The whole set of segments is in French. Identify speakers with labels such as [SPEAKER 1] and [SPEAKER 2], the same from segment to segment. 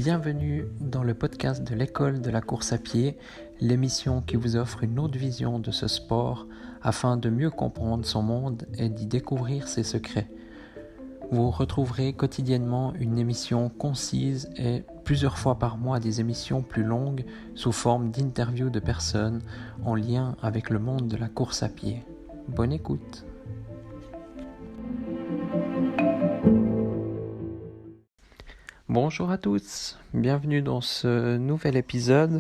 [SPEAKER 1] Bienvenue dans le podcast de l'école de la course à pied, l'émission qui vous offre une autre vision de ce sport afin de mieux comprendre son monde et d'y découvrir ses secrets. Vous retrouverez quotidiennement une émission concise et plusieurs fois par mois des émissions plus longues sous forme d'interviews de personnes en lien avec le monde de la course à pied. Bonne écoute! Bonjour à tous, bienvenue dans ce nouvel épisode.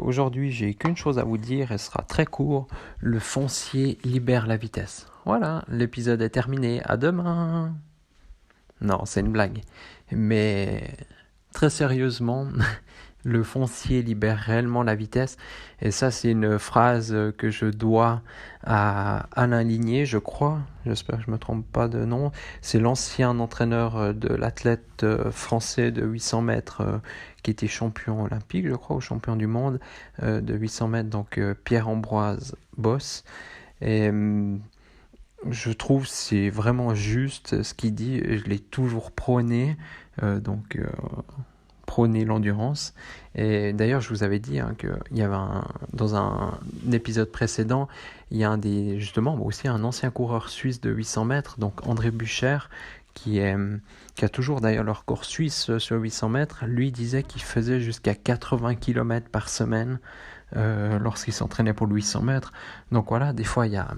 [SPEAKER 1] Aujourd'hui, j'ai qu'une chose à vous dire, elle sera très court. Le foncier libère la vitesse. Voilà, l'épisode est terminé. À demain. Non, c'est une blague. Mais très sérieusement, le foncier libère réellement la vitesse. Et ça, c'est une phrase que je dois à Alain Ligné, je crois. J'espère que je ne me trompe pas de nom. C'est l'ancien entraîneur de l'athlète français de 800 mètres qui était champion olympique, je crois, ou champion du monde de 800 mètres, donc Pierre-Ambroise Bosse. Et je trouve que c'est vraiment juste ce qu'il dit. Je l'ai toujours prôné, prôner l'endurance. Et d'ailleurs, je vous avais dit qu'il y avait dans un épisode précédent, il y a aussi un ancien coureur suisse de 800 mètres, donc André Bucher, qui a toujours d'ailleurs le record suisse sur 800 mètres. Lui disait qu'il faisait jusqu'à 80 km par semaine lorsqu'il s'entraînait pour le 800 mètres. Donc voilà, des fois, il y a...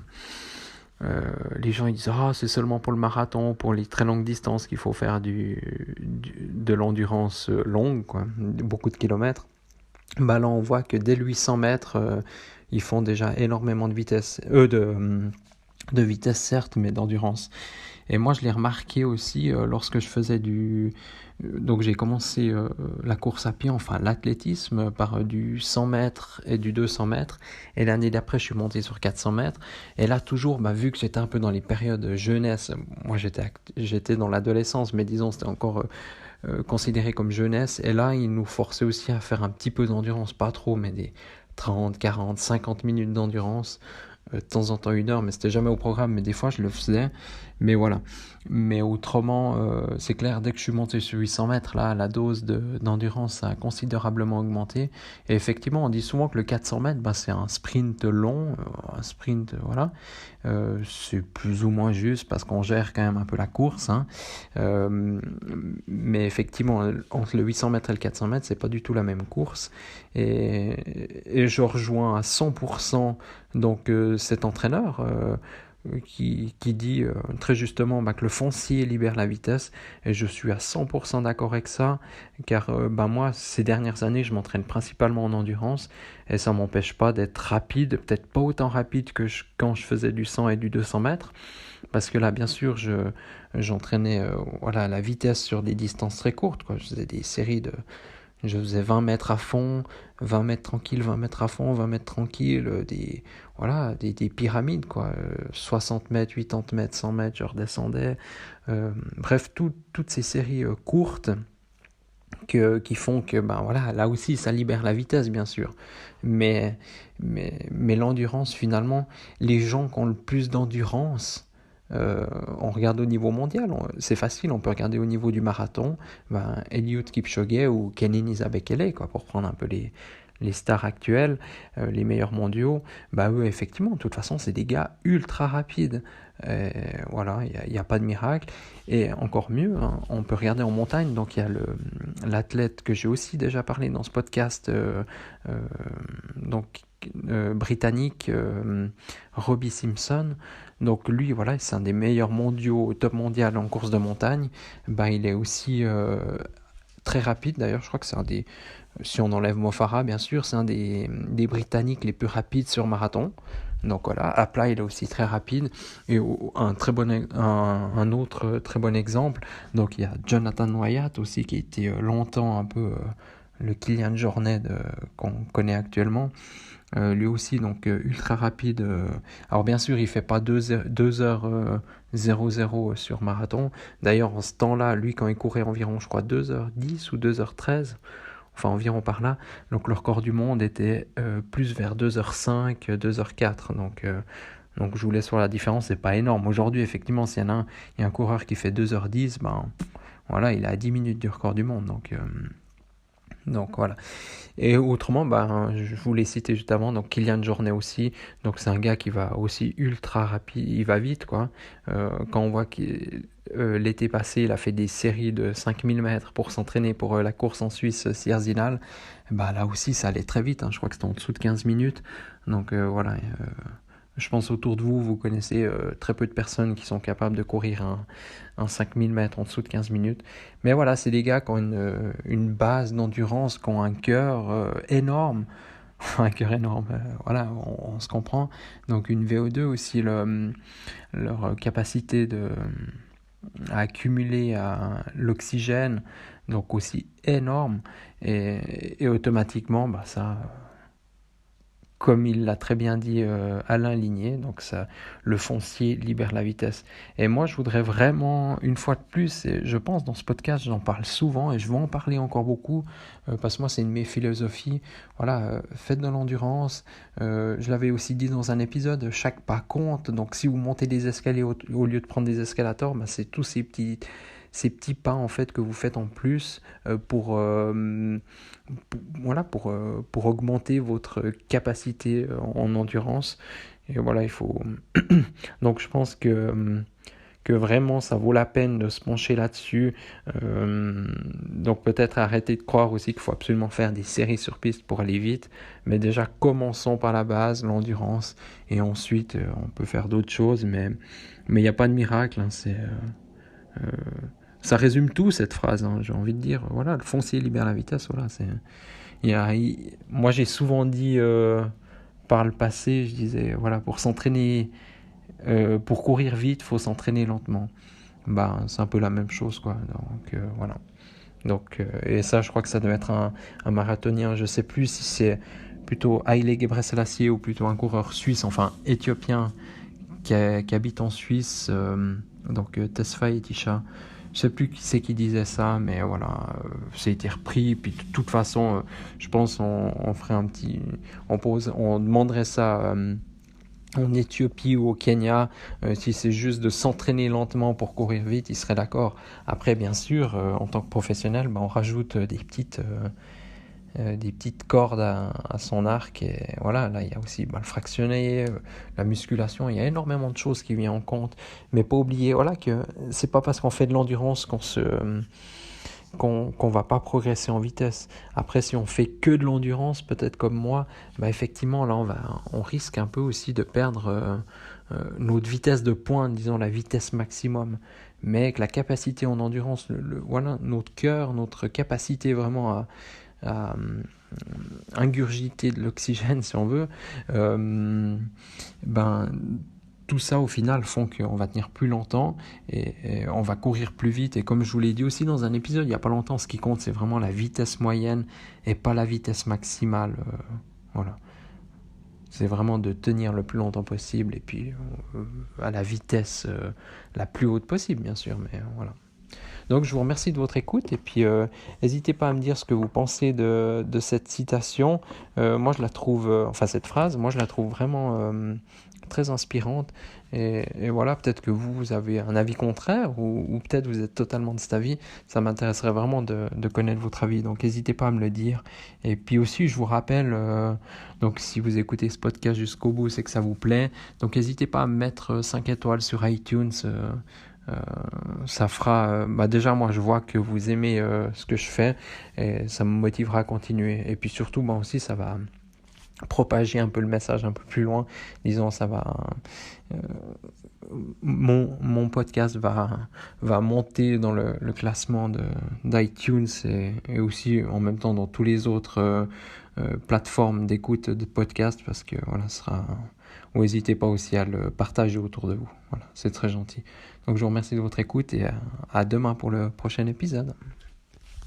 [SPEAKER 1] les gens ils disent c'est seulement pour le marathon, pour les très longues distances qu'il faut faire de l'endurance longue, quoi, beaucoup de kilomètres. Là on voit que dès le 800 mètres ils font déjà énormément de vitesse, de vitesse certes, mais d'endurance. Et moi je l'ai remarqué aussi lorsque je faisais donc j'ai commencé la course à pied, enfin l'athlétisme, par du 100 mètres et du 200 mètres. Et l'année d'après, je suis monté sur 400 mètres. Et là, toujours, vu que j'étais un peu dans les périodes jeunesse, moi j'étais dans l'adolescence, mais disons c'était encore considéré comme jeunesse. Et là, il nous forçait aussi à faire un petit peu d'endurance, pas trop, mais des 30, 40, 50 minutes d'endurance. De temps en temps 1 heure, mais c'était jamais au programme, mais des fois je le faisais. Mais voilà. Mais autrement, c'est clair, dès que je suis monté sur 800 mètres, là, la dose d'endurance a considérablement augmenté. Et effectivement, on dit souvent que le 400 mètres, c'est un sprint long, voilà. C'est plus ou moins juste parce qu'on gère quand même un peu la course. Mais effectivement, entre le 800 mètres et le 400 mètres, c'est pas du tout la même course. Et je rejoins à 100% donc cet entraîneur qui dit très justement que le foncier libère la vitesse, et je suis à 100% d'accord avec ça, car moi ces dernières années je m'entraîne principalement en endurance et ça m'empêche pas d'être rapide, peut-être pas autant rapide que quand je faisais du 100 et du 200 mètres, parce que là bien sûr j'entraînais la vitesse sur des distances très courtes, quoi. Je faisais des séries je faisais 20 mètres à fond, 20 mètres tranquille, 20 mètres à fond, 20 mètres tranquille, des pyramides, quoi. 60 mètres, 80 mètres, 100 mètres, je redescendais. Bref, toutes ces séries courtes qui font que, là aussi, ça libère la vitesse, bien sûr. Mais l'endurance, finalement, les gens qui ont le plus d'endurance, on regarde au niveau mondial, c'est facile, on peut regarder au niveau du marathon, Eliud Kipchoge ou Kenenisa Bekele, quoi, pour prendre un peu les stars actuelles, les meilleurs mondiaux. Eux, effectivement, de toute façon, c'est des gars ultra rapides. Il n'y a pas de miracle. Et encore mieux, on peut regarder en montagne. Donc il y a l'athlète que j'ai aussi déjà parlé dans ce podcast, britannique, Robbie Simpson. Donc lui, c'est un des meilleurs mondiaux, top mondial en course de montagne. Il est aussi très rapide. D'ailleurs, je crois que c'est si on enlève Mo Farah, bien sûr, c'est un des Britanniques les plus rapides sur marathon. Donc voilà, à plat, il est aussi très rapide. Et un autre très bon exemple, donc il y a Jonathan Wyatt aussi, qui a été longtemps un peu le Kylian Jornet qu'on connaît actuellement. Lui aussi, donc ultra rapide. Alors bien sûr, il fait pas 2h00 sur marathon. D'ailleurs, en ce temps-là, lui, quand il courait environ, je crois, 2h10 ou 2h13, enfin environ par là. Donc le record du monde était plus vers 2h05, 2h04. Donc je vous laisse voir la différence, c'est pas énorme. Aujourd'hui, effectivement, s'il y en a il y a un coureur qui fait 2h10, voilà, il est à 10 minutes du record du monde. Donc voilà. Et autrement, je voulais citer juste avant, donc Kylian Jornet aussi. Donc c'est un gars qui va aussi ultra rapide, il va vite quoi. Quand on voit que l'été passé, il a fait des séries de 5000 mètres pour s'entraîner pour la course en Suisse Sierzinal, là aussi ça allait très vite, hein. Je crois que c'était en dessous de 15 minutes. Donc voilà. Je pense autour de vous, vous connaissez très peu de personnes qui sont capables de courir un 5000 mètres en dessous de 15 minutes. Mais voilà, c'est des gars qui ont une base d'endurance, qui ont un cœur énorme. Un cœur énorme, voilà, on se comprend. Donc une VO2 aussi, leur capacité à accumuler l'oxygène, donc aussi énorme. Et automatiquement, ça... Comme il l'a très bien dit Alain Ligné, donc ça, le foncier libère la vitesse. Et moi, je voudrais vraiment, une fois de plus, et je pense dans ce podcast, j'en parle souvent et je vais en parler encore beaucoup, parce que moi, c'est une de mes philosophies. Voilà, faites de l'endurance. Je l'avais aussi dit dans un épisode, chaque pas compte. Donc, si vous montez des escaliers au lieu de prendre des escalators, c'est tous ces petits pas en fait que vous faites en plus pour augmenter votre capacité en endurance. Et voilà, il faut donc je pense que vraiment ça vaut la peine de se pencher là-dessus. Donc peut-être arrêter de croire aussi qu'il faut absolument faire des séries sur piste pour aller vite, mais déjà commençons par la base, l'endurance, et ensuite on peut faire d'autres choses, mais il n'y a pas de miracle, hein. Ça résume tout cette phrase, hein. J'ai envie de dire, voilà, le foncier libère la vitesse. Voilà, moi j'ai souvent dit par le passé, je disais, voilà, pour s'entraîner, pour courir vite, faut s'entraîner lentement. C'est un peu la même chose, quoi. Donc voilà. Donc et ça, je crois que ça doit être un marathonien. Je sais plus si c'est plutôt Haile Gebrselassie ou plutôt un coureur suisse, enfin éthiopien, qui habite en Suisse. Donc Tesfaye Tisha. Je sais plus qui c'est qui disait ça, mais voilà, ça a été repris. Puis de toute façon, je pense on ferait on demanderait ça en Éthiopie ou au Kenya. Si c'est juste de s'entraîner lentement pour courir vite, ils seraient d'accord. Après, bien sûr, en tant que professionnel, on rajoute des petites cordes à son arc, et voilà, là il y a aussi le fractionné, la musculation, il y a énormément de choses qui viennent en compte, mais pas oublier, voilà, que c'est pas parce qu'on fait de l'endurance qu'on va pas progresser en vitesse. Après, si on fait que de l'endurance, peut-être comme moi, effectivement là on risque un peu aussi de perdre notre vitesse de pointe, disons la vitesse maximum, mais avec la capacité en endurance, voilà, notre cœur, notre capacité vraiment à ingurgiter de l'oxygène, si on veut, tout ça au final font qu'on va tenir plus longtemps et on va courir plus vite. Et comme je vous l'ai dit aussi dans un épisode il n'y a pas longtemps, ce qui compte c'est vraiment la vitesse moyenne et pas la vitesse maximale. Voilà. C'est vraiment de tenir le plus longtemps possible et puis à la vitesse la plus haute possible, bien sûr, mais voilà. Donc je vous remercie de votre écoute et puis n'hésitez pas à me dire ce que vous pensez de cette citation. Moi je la trouve, cette phrase, moi je la trouve vraiment très inspirante et voilà, peut-être que vous avez un avis contraire ou peut-être vous êtes totalement de cet avis. Ça m'intéresserait vraiment de connaître votre avis, donc n'hésitez pas à me le dire. Et puis aussi je vous rappelle, donc si vous écoutez ce podcast jusqu'au bout, c'est que ça vous plaît, donc n'hésitez pas à me mettre 5 étoiles sur iTunes. Ça fera déjà moi je vois que vous aimez ce que je fais et ça me motivera à continuer, et puis surtout aussi ça va propager un peu le message un peu plus loin, disons, ça va mon podcast va monter dans le classement d'iTunes et aussi en même temps dans tous les autres plateformes d'écoute de podcast, parce que voilà, n'hésitez pas aussi à le partager autour de vous. Voilà, c'est très gentil. Donc je vous remercie de votre écoute et à demain pour le prochain épisode.